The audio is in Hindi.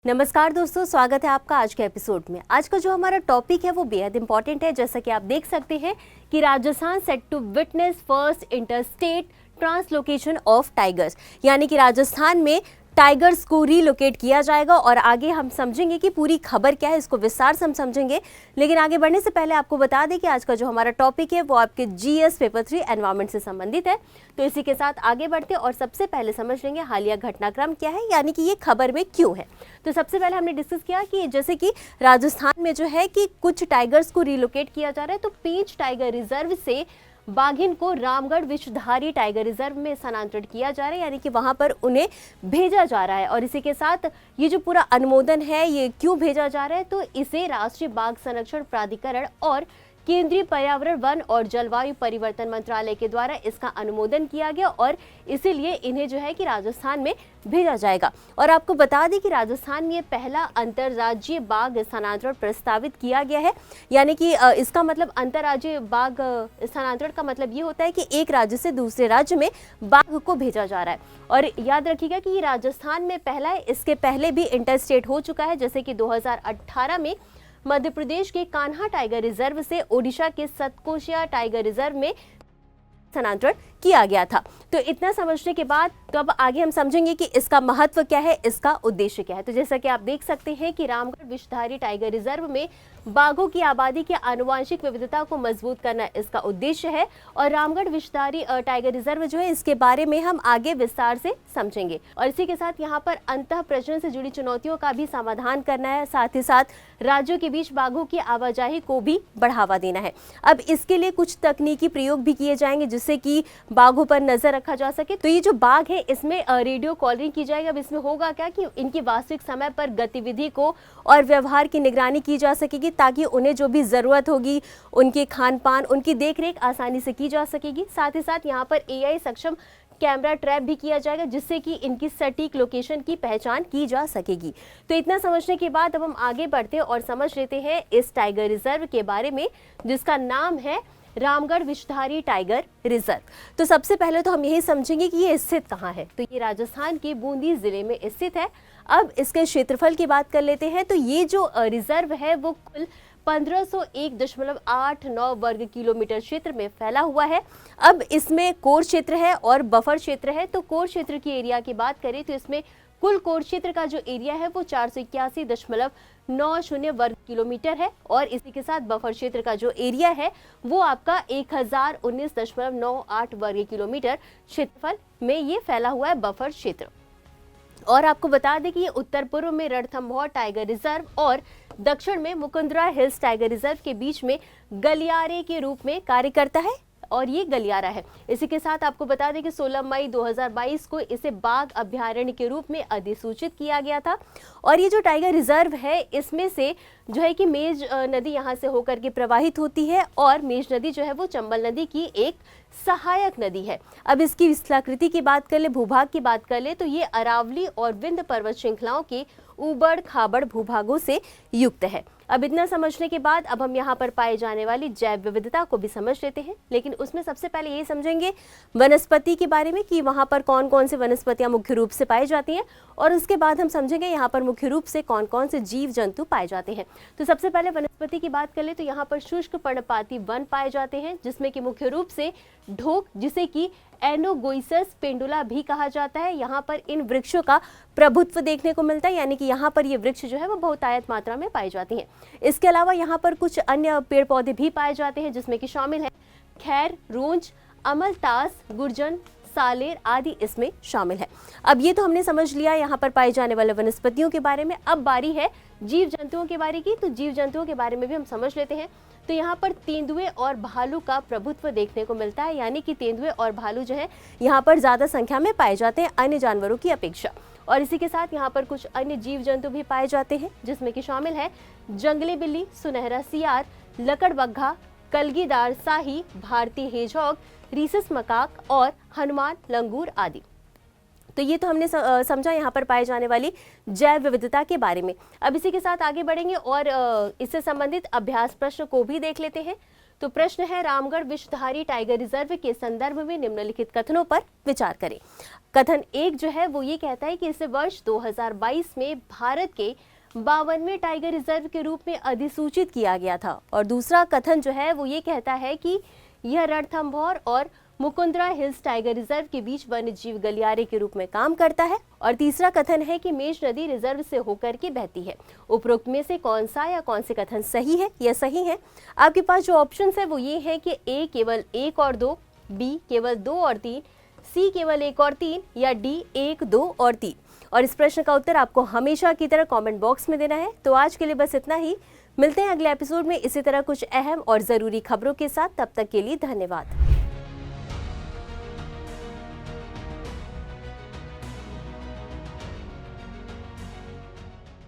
नमस्कार दोस्तों, स्वागत है आपका आज के एपिसोड में। आज का जो हमारा टॉपिक है वो बेहद इंपॉर्टेंट है। जैसा कि आप देख सकते हैं कि Rajasthan set to witness first interstate translocation of tigers, यानी कि राजस्थान में टाइगर्स को रीलोकेट किया जाएगा। और आगे हम समझेंगे कि पूरी खबर क्या है, इसको विस्तार से हम समझेंगे। लेकिन आगे बढ़ने से पहले आपको बता दें कि आज का जो हमारा टॉपिक है वो आपके जीएस पेपर 3 एनवायरमेंट से संबंधित है। तो इसी के साथ आगे बढ़ते और सबसे पहले समझ लेंगे हालिया घटनाक्रम क्या है, यानी कि ये खबर में क्यों है। तो सबसे पहले हमने डिस्कस किया कि जैसे कि राजस्थान में जो है कि कुछ टाइगर्स को रिलोकेट किया जा रहा है। तो पेंच टाइगर रिजर्व से बाघिन को रामगढ़ विषधारी टाइगर रिजर्व में स्थानांतरित किया जा रहा है, यानी कि वहां पर उन्हें भेजा जा रहा है। और इसी के साथ ये जो पूरा अनुमोदन है, ये क्यों भेजा जा रहा है, तो इसे राष्ट्रीय बाघ संरक्षण प्राधिकरण और केंद्रीय पर्यावरण, वन और जलवायु परिवर्तन मंत्रालय के द्वारा इसका अनुमोदन किया गया और इसीलिए इन्हें जो है कि राजस्थान में भेजा जाएगा। और आपको बता दें कि राजस्थान में ये पहला अंतर्राज्यीय बाघ स्थानांतरण प्रस्तावित किया गया है, यानी कि इसका मतलब अंतर्राज्यीय बाघ स्थानांतरण का मतलब ये होता है कि एक राज्य से दूसरे राज्य में बाघ को भेजा जा रहा है। और याद रखिएगा कि ये राजस्थान में पहला है, इसके पहले भी इंटरस्टेट हो चुका है। जैसे कि 2018 में मध्य प्रदेश के कान्हा टाइगर रिजर्व से ओडिशा के सतकोशिया टाइगर रिजर्व में स्थानांतरण किया गया था। तो इतना समझने के बाद तो अब आगे हम समझेंगे कि इसका महत्व क्या है, इसका उद्देश्य क्या है। तो जैसा कि आप देख सकते हैं कि रामगढ़ विषधारी टाइगर रिजर्व में बाघों की आबादी की आनुवंशिक विविधता को मजबूत करना इसका उद्देश्य है। और रामगढ़ विषधारी टाइगर रिजर्व जो है, इसके बारे में हम आगे विस्तार से समझेंगे। और इसी के साथ यहाँ पर अंतः प्रजनन से जुड़ी चुनौतियों का भी समाधान करना है, साथ ही साथ राज्यों के बीच बाघों की आवाजाही को भी बढ़ावा देना है। अब इसके लिए कुछ तकनीकी प्रयोग भी किए जाएंगे जिससे कि बाघों पर नजर रखा जा सके। तो ये जो बाघ है इसमें रेडियो कॉलरिंग की जाएगी। अब इसमें होगा क्या कि इनकी वास्तविक समय पर गतिविधि को और व्यवहार की निगरानी की जा सकेगी, ताकि उन्हें जो भी जरूरत होगी, उनके खान पान, उनकी देखरेख आसानी से की जा सकेगी। साथ ही साथ यहाँ पर एआई सक्षम कैमरा ट्रैप भी किया जाएगा जिससे कि इनकी सटीक लोकेशन की पहचान की जा सकेगी। तो इतना समझने के बाद अब हम आगे बढ़ते और समझ लेते हैं इस टाइगर रिजर्व के बारे में, जिसका नाम है रामगढ़ विषधारी टाइगर रिजर्व। तो सबसे पहले तो हम यही समझेंगे कि ये स्थित कहाँ है। तो ये राजस्थान के बूंदी जिले में स्थित है। अब इसके क्षेत्रफल की बात कर लेते हैं। तो ये जो रिजर्व है वो कुल 1501.89 वर्ग किलोमीटर क्षेत्र में फैला हुआ है। अब इसमें कोर क्षेत्र है और बफर क्षेत्र है। तो कोर क्षेत्र की एरिया की बात करें तो इसमें कुल कोर क्षेत्र का जो एरिया है वो 481.90 वर्ग किलोमीटर है। और इसी के साथ बफर क्षेत्र का जो एरिया है वो आपका 1019.98 वर्ग किलोमीटर क्षेत्रफल में ये फैला हुआ है बफर क्षेत्र। और आपको बता दें कि ये उत्तर पूर्व में रणथंभौर टाइगर रिजर्व और दक्षिण में मुकुंदरा हिल्स टाइगर रिजर्व के बीच में गलियारे के रूप में कार्य करता है और ये गलियारा है। इसी के साथ आपको बता दें कि 16 मई 2022 को इसे बाघ अभ्यारण्य के रूप में अधिसूचित किया गया था। और ये जो टाइगर रिजर्व है इसमें से जो है कि मेज नदी यहाँ से होकर के प्रवाहित होती है और मेज नदी जो है वो चंबल नदी की एक सहायक नदी है। अब इसकी स्थलाकृति की बात कर ले, भूभाग की बात कर ले, तो ये अरावली और विंध्य पर्वत श्रृंखलाओं के उबड़ खाबड़ भूभागों से युक्त है। अब इतना समझने के बाद अब हम यहाँ पर पाए जाने वाली जैव विविधता को भी समझ लेते हैं। लेकिन उसमें सबसे पहले ये समझेंगे वनस्पति के बारे में कि वहाँ पर कौन कौन से वनस्पतियाँ मुख्य रूप से पाई जाती हैं। और उसके बाद हम समझेंगे यहाँ पर मुख्य रूप से कौन कौन से जीव जंतु पाए जाते हैं। तो सबसे पहले वनस्पति की बात कर ले तो यहाँ पर शुष्क पर्णपाती वन पाए जाते हैं, जिसमें कि मुख्य रूप से ढोक, जिसे कि एनोगोइसस पेंडुला भी कहा जाता है। यहाँ पर इन वृक्षों का प्रभुत्व देखने को मिलता है, यानी कि यहाँ पर ये वृक्ष जो है वो बहुतायत मात्रा में पाई जाती हैं। इसके अलावा यहाँ पर कुछ अन्य पेड़ पौधे भी पाए जाते हैं, जिसमें कि शामिल है खैर, रूंज, अमलतास, गुर्जन, सालेर आदि इसमें शामिल है। अब ये तो हमने समझ लिया यहाँ पर पाए जाने वाले वनस्पतियों के बारे में। अब बारी है जीव जंतुओं के बारे की। तो जीव जंतुओं के बारे में भी हम समझ लेते हैं। तो यहाँ पर तेंदुए और भालू का प्रभुत्व देखने को मिलता है, यानी कि तेंदुए और भालू जो है यहाँ पर ज्यादा संख्या में पाए जाते हैं अन्य जानवरों की अपेक्षा। और इसी के साथ यहाँ पर कुछ अन्य जीव जंतु भी पाए जाते हैं, जिसमें कि शामिल है जंगली बिल्ली, सुनहरा सियार, लकड़बग्घा, कलगीदार शाही, भारतीय हेजहॉग, रीसस मकाक और हनुमान लंगूर आदि। तो ये तो हमने समझा यहाँ पर पाए जाने वाली जैव विविधता के बारे में। अब इसी के साथ आगे बढ़ेंगे और इससे संबंधित अभ्यास प्रश्न को भी देख लेते हैं। तो प्रश्न है, रामगढ़ विषधारी टाइगर रिजर्व के संदर्भ में निम्नलिखित कथनों पर विचार करें। कथन 1 जो है वो ये कहता है कि इसे वर्ष 2022 में भारत के 52वें टाइगर रिजर्व के रूप में अधिसूचित किया गया था। और दूसरा कथन जो है वो ये कहता है कि यह रणथंभौर और मुकुंदरा हिल्स टाइगर रिजर्व के बीच वन्य जीव गलियारे के रूप में काम करता है। और तीसरा कथन है कि मेष नदी रिजर्व से होकर के बहती है। उपरोक्त में से कौन सा या कौन से कथन सही है या सही है? आपके पास जो ऑप्शंस है वो ये है कि ए केवल 1 और 2, बी केवल 2 और 3, सी केवल 1 और 3 या डी 1, 2 और 3। और इस प्रश्न का उत्तर आपको हमेशा की तरह कमेंट बॉक्स में देना है। तो आज के लिए बस इतना ही। मिलते हैं अगले एपिसोड में इसी तरह कुछ अहम और ज़रूरी खबरों के साथ। तब तक के लिए धन्यवाद।